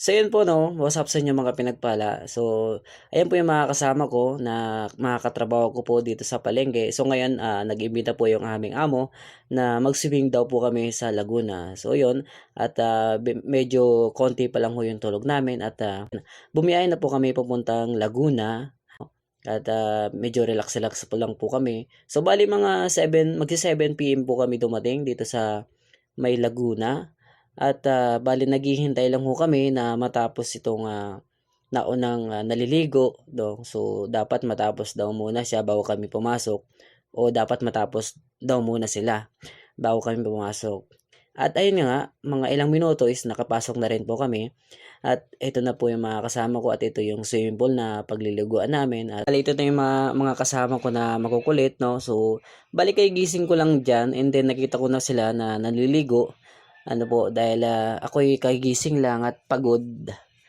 So yun po 'no, what's up sa inyo mga pinagpala. So, ayan po yung mga kasama ko na mga katrabaho ko po dito sa palengke. So ngayon, nag-imbita po yung aming amo na mag-swimming daw po kami sa Laguna. So yun, at medyo konti pa lang ho yung tulog namin at bumiyahe na po kami papuntang Laguna at medyo relax-relax po lang po kami. So bali mga 7, magsi-7 PM po kami dumating dito sa may Laguna. At bale naghihintay lang ho kami na matapos itong naunang naliligo. So dapat matapos daw muna siya bago kami pumasok o dapat matapos daw muna sila bago kami pumasok. At ayun nga, mga ilang minuto is nakapasok na rin po kami. At ito na po yung mga kasama ko at ito yung swimming pool na pagliliguan namin. At ito na yung mga kasama ko na makukulit, no? So, balik kay gising ko lang dyan and then nakita ko na sila na naliligo. Ano po, dahil ako'y kagising lang at pagod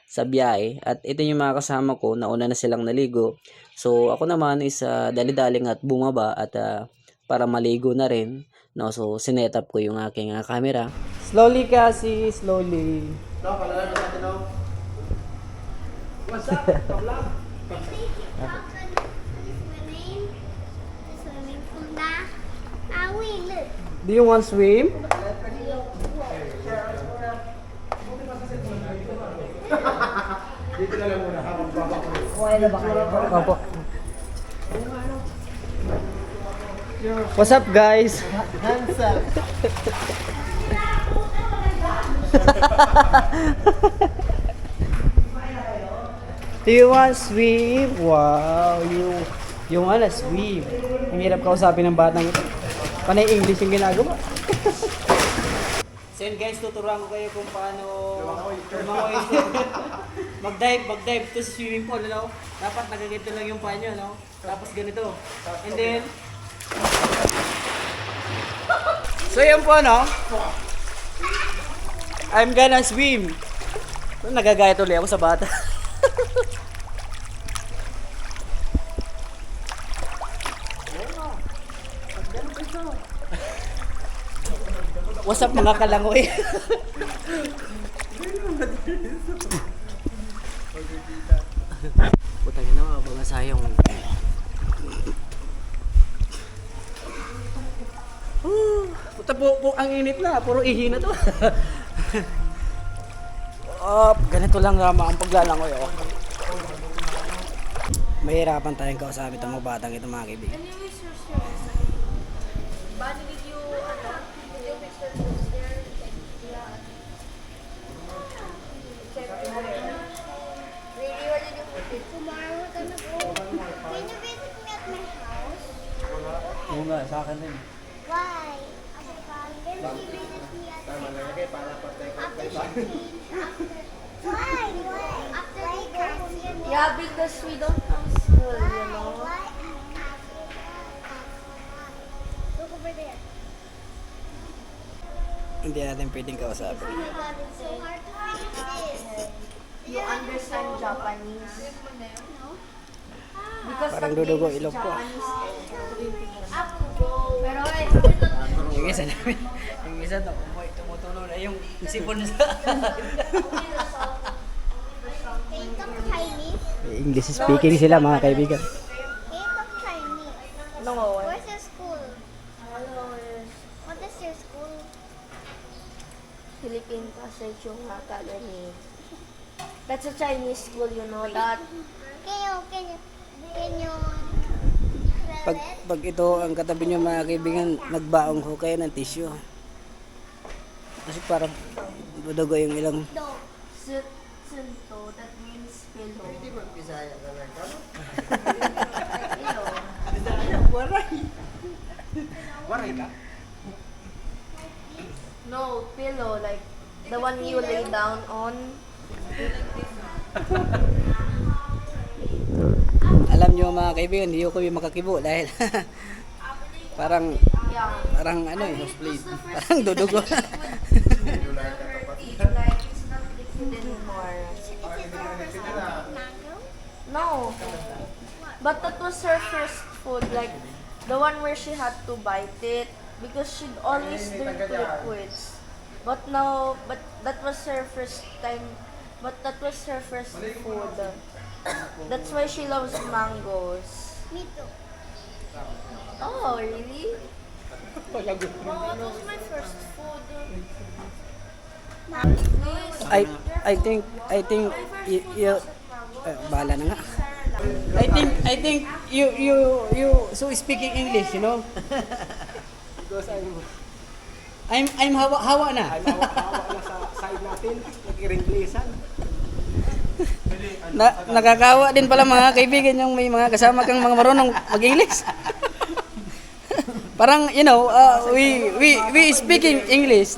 sa biyahe. At ito yung mga kasama ko, nauna na silang naligo. So, ako naman is dali-daling at bumaba at para maligo na rin. No, so, sinet-up ko yung aking camera. Slowly kasi, slowly. No, palala na natin, no? What's up? Tabla? Swimming pool na. Awi, look. Do you want swim? Dito na lang muna, habang baba ko. Opo. What's up guys? Hands up! Do you want swim? Wow, yung ano, swim. Ang hirap kausapin ng batang ito. Panay English yung ginagawa. So yun guys, tuturuan ko kayo kung paano lumangoy. Mag-dive to sa swimming pool, ano? Dapat nagaganito lang yung panyo, no? Tapos ganito. And then, so yun po, no? I'm gonna swim. So, nagagaya tuloy ako sa bata. What's up mga kalangoy? Putang ina mga mga sayang. Puta po, ang init na, puro ihi na to. Ganito lang naman ang paglalangoy oh. Mahirapan tayong kausapin itong mga batang ito mga kaibigan. Anyways, Bani, did you mix your fruits there? Yeah. Really, where did you put it? Tomorrow we're gonna go. Can you visit me at my house? Oo nga, sa akin din. Why? Can you visit me at my house? After she cleans, after... Why? After they clean. Yeah, because we don't have school, you know. Why? Look over there. Hindi natin pwedeng kausapin. Oh my God, it's so hard to fix this. You understand Japanese? Because Parang the dudugo thing is ilong ko. Japanese Up to go. Pero Yung isa namin, yung isa tumutulong na yung sipon sa... Can you talk Chinese? English speaking sila mga kaibigan. Can you talk Chinese? no, Where's your school? What is your school? Philippine Pasecho Academy. That's a Chinese school, you know that. Can you Pag, pag ito ang katabi nyo mga kaibigan, nagbaong ho kayo ng tissue. Kasi parang dudugo yung ilang... do? Sunto, that means pillow. Hindi ba Bisaya ka lang ka? Pillow. Waray ka? No, pillow, like the one you lay down on. Alam nyo mga kaibigan, hindi ko yung makakibo dahil parang Yeah. parang ano eh, parang dudugo. Like it's not liquid anymore. Is it your first mango? No. But that was her first food, like the one where she had to bite it because she'd always drink liquids. But that was her first time But that was her first food. That's why she loves mangoes. Me too. Oh, really? Palagot. Mom, what was my first food? I think My first food you was mango. bahala na nga. I think you so speaking English, you know. Because I'm hawa na. I'm hawa na sa side natin. Nag-Inglesan. Nakakawa din pala mga kaibigan yung may mga kasama kang mga marunong mag-English. Parang you know, we speaking English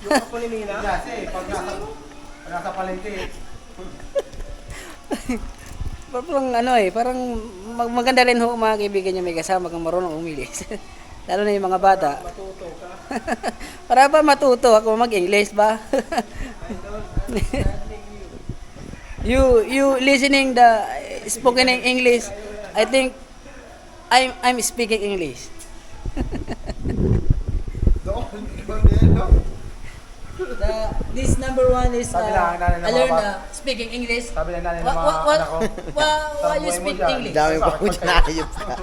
Yung ako ni Nina. Kasi pag nasa palengke. parang ano parang maganda rin ho mga kaibigan yung may kasama kang marunong umilis. Lalo na yung mga bata. Matuto ka. Para ba matuto ako mag-English ba? you listening the spoken in English. I think I'm speaking English. Doon. Ibang din, no? This number one is Sabi na, nanay na I learn mga speaking English. Sabi na nanay ng mga anak ko. Why you Sabuhay mo speak dyan. English? Dami pa po dyan ayop ka.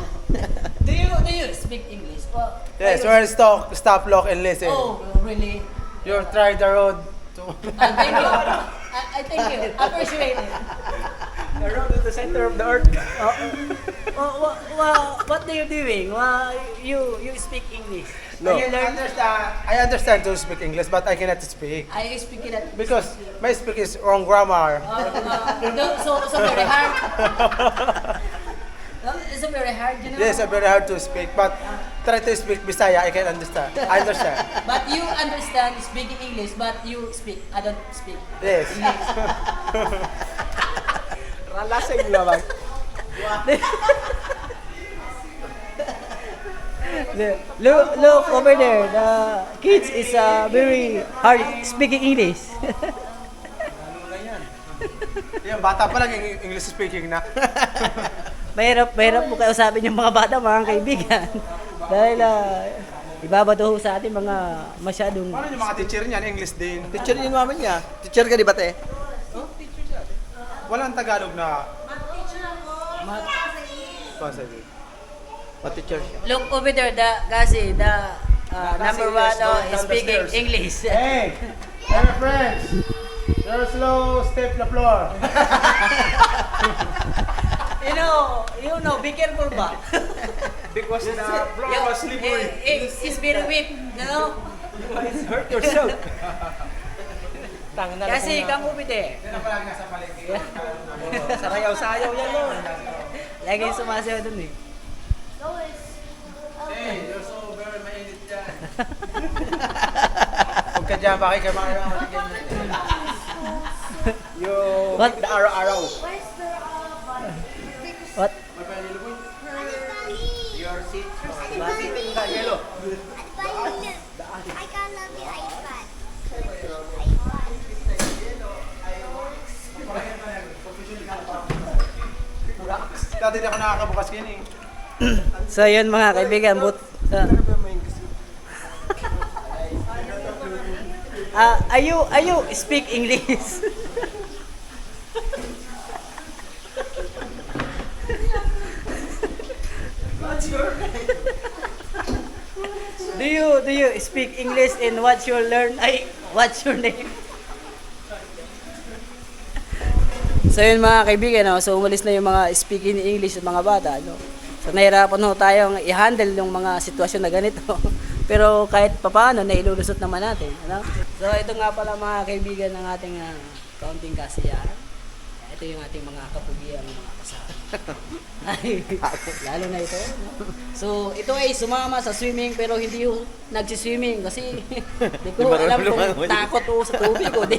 Do you speak English? Yes, we're stop, lock, and listen. Oh, really? You're trying the road to... Thank you. I thank you. Appreciate it. The road to the center of the earth. What are you doing? You speak English? No, You learn? I understand to speak English, but I cannot speak. I speak it. Because my speak is wrong grammar. So very hard. It's very hard, you know. Yes, it's very hard to speak, but try to speak Bisaya, I can understand. I understand. But you understand speaking English, but you speak. I don't speak. Yes. Lasing naman. Look over there. The kids is very hard speaking English. Yung bata pa lang English speaking na. mahirap po kausapin yung mga bata, mga kaibigan. Dahil ibabato ho sa atin mga masyadong... Paano yung mga teacher niyan? English din. Teacher din mama niya. Teacher ka di ba te? Walang Tagalog na... Pasabi. Ma-teacher siya. Look over there, kasi number one going is down the speaking stairs. English. Hey! Hey friends! You're slow step the floor. You know, be careful ba? Because the floor was slippery. It's very weak, you know? Hurt yourself. Kasi kang ubite. Yan ang palagi nasa palengke. Sarayaw-sayaw yan mo. Lagi sumasayaw dun eh. Hey, you're so very mainit dyan. Huwag ka dyan, bakit kayo mga yung What? the araw-araw. Where's the What? Your seat. yellow? I got love the iPad. Dati di ako nakakabukas yun eh. So yun mga kaibigan, you speak English? Do you speak English and what's your what's your name? So yun mga kaibigan, no? So umalis na yung mga speaking English ng mga bata, no? So nahirapan ho tayong i-handle yung mga sitwasyon na ganito. Pero kahit papaano, nailulusot naman natin, ano? So ito nga pala mga kaibigan ng ating kaunting kasiyahan. Ito yung ating mga kapugiang mga kasama. Ay, lalo na ito, no? So ito ay sumama sa swimming pero hindi yung nagsiswimming kasi di ko alam kung takot o sa tubig o di.